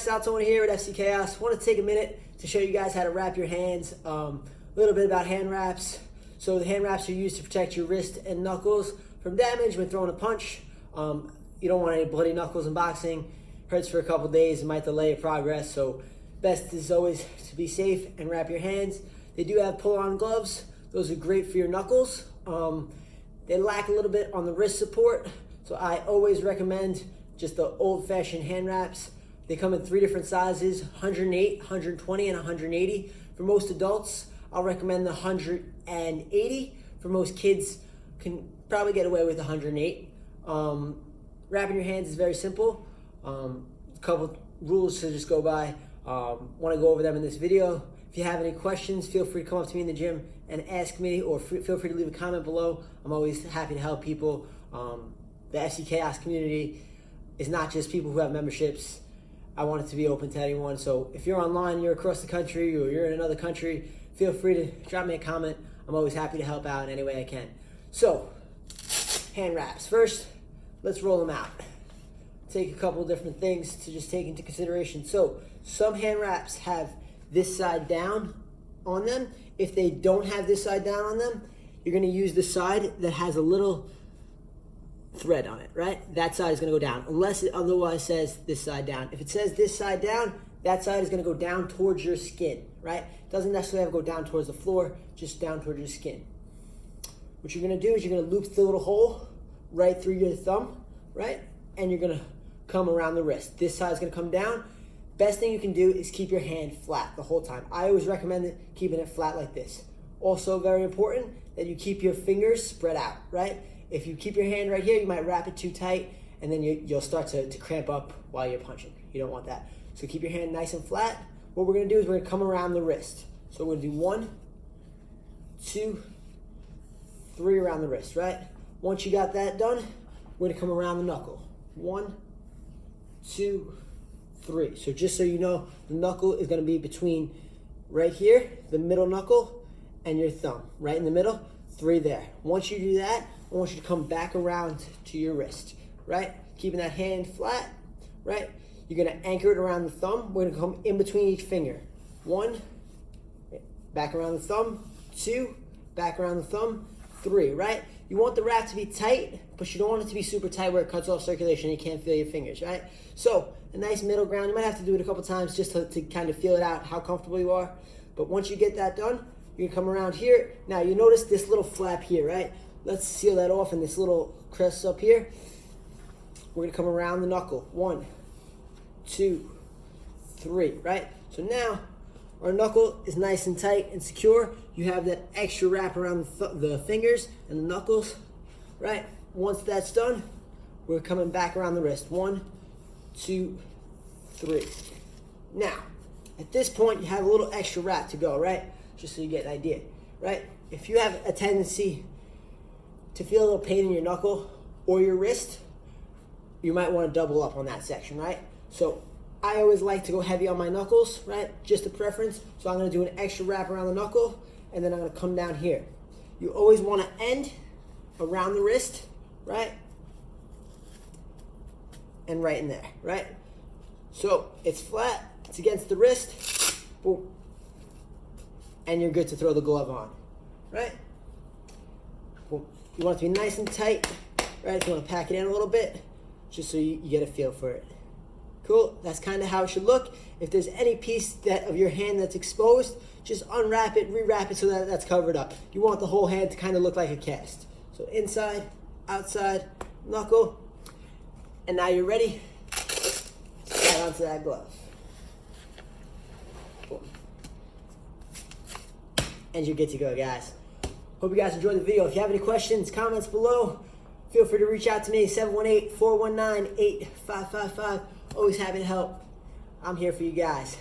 Saltona here at FC Chaos. Want to take a minute to show you guys how to wrap your hands. A little bit about hand wraps. So the hand wraps are used to protect your wrist and knuckles from damage when throwing a punch. You don't want any bloody knuckles in boxing. Hurts for a couple days, it might delay your progress. So best is always to be safe and wrap your hands. They do have pull-on gloves. Those are great for your knuckles. They lack a little bit on the wrist support. So I always recommend just the old-fashioned hand wraps. They come in 3 different sizes, 108, 120, and 180. For most adults, I'll recommend the 180. For most kids, can probably get away with 108. Wrapping your hands is very simple. A couple rules to just go by. Want to go over them in this video. If you have any questions, feel free to come up to me in the gym and ask me, or feel free to leave a comment below. I'm always happy to help people. The FC Chaos community is not just people who have memberships. I want it to be open to anyone. So if you're online, you're across the country, or you're in another country, feel free to drop me a comment. I'm always happy to help out in any way I can. So, hand wraps. First, let's roll them out. Take a couple different things to just take into consideration. So, some hand wraps have this side down on them. If they don't have this side down on them, you're gonna use the side that has a little thread on it, right? That side is going to go down, unless it otherwise says this side down. If it says this side down, that side is going to go down towards your skin, right? Doesn't necessarily have to go down towards the floor, just down towards your skin. What you're going to do is you're going to loop the little hole right through your thumb, right? And you're going to come around the wrist. This side is going to come down. Best thing you can do is keep your hand flat the whole time. I always recommend keeping it flat like this. Also very important that you keep your fingers spread out, right? If you keep your hand right here, you might wrap it too tight, and then you'll start to cramp up while you're punching. You don't want that. So keep your hand nice and flat. What we're going to do is we're going to come around the wrist. So we're going to do 1, 2, 3 around the wrist, right? Once you got that done, we're going to come around the knuckle. 1, 2, 3. So just so you know, the knuckle is going to be between right here, the middle knuckle, and your thumb. Right in the middle, 3 there. Once you do that, I want you to come back around to your wrist, right? Keeping that hand flat, right? You're gonna anchor it around the thumb. We're gonna come in between each finger. 1, back around the thumb. 2, back around the thumb. 3, right? You want the wrap to be tight, but you don't want it to be super tight where it cuts off circulation and you can't feel your fingers, right? So, a nice middle ground. You might have to do it a couple times just to kind of feel it out, how comfortable you are. But once you get that done, you're gonna come around here. Now, you notice this little flap here, right? Let's seal that off in this little crest up here. We're gonna come around the knuckle. 1, 2, 3, right? So now our knuckle is nice and tight and secure. You have that extra wrap around the fingers and the knuckles, right? Once that's done, we're coming back around the wrist. 1, 2, 3. Now, at this point, you have a little extra wrap to go, right? Just so you get an idea, right? If you have a tendency to feel a little pain in your knuckle or your wrist, you might want to double up on that section, right? So I always like to go heavy on my knuckles, right? Just a preference. So I'm going to do an extra wrap around the knuckle, and then I'm going to come down here. You always want to end around the wrist, right? And right in there, right? So it's flat, it's against the wrist, boom. And you're good to throw the glove on, right? Boom. You want it to be nice and tight, right? If you want to pack it in a little bit, just so you get a feel for it. Cool, that's kind of how it should look. If there's any piece of your hand that's exposed, just unwrap it, rewrap it so that that's covered up. You want the whole hand to kind of look like a cast. So inside, outside, knuckle, and now you're ready. Slide onto that glove. Boom. And you're good to go, guys. Hope you guys enjoyed the video. If you have any questions, comments below, feel free to reach out to me, 718-419-8555. Always happy to help. I'm here for you guys.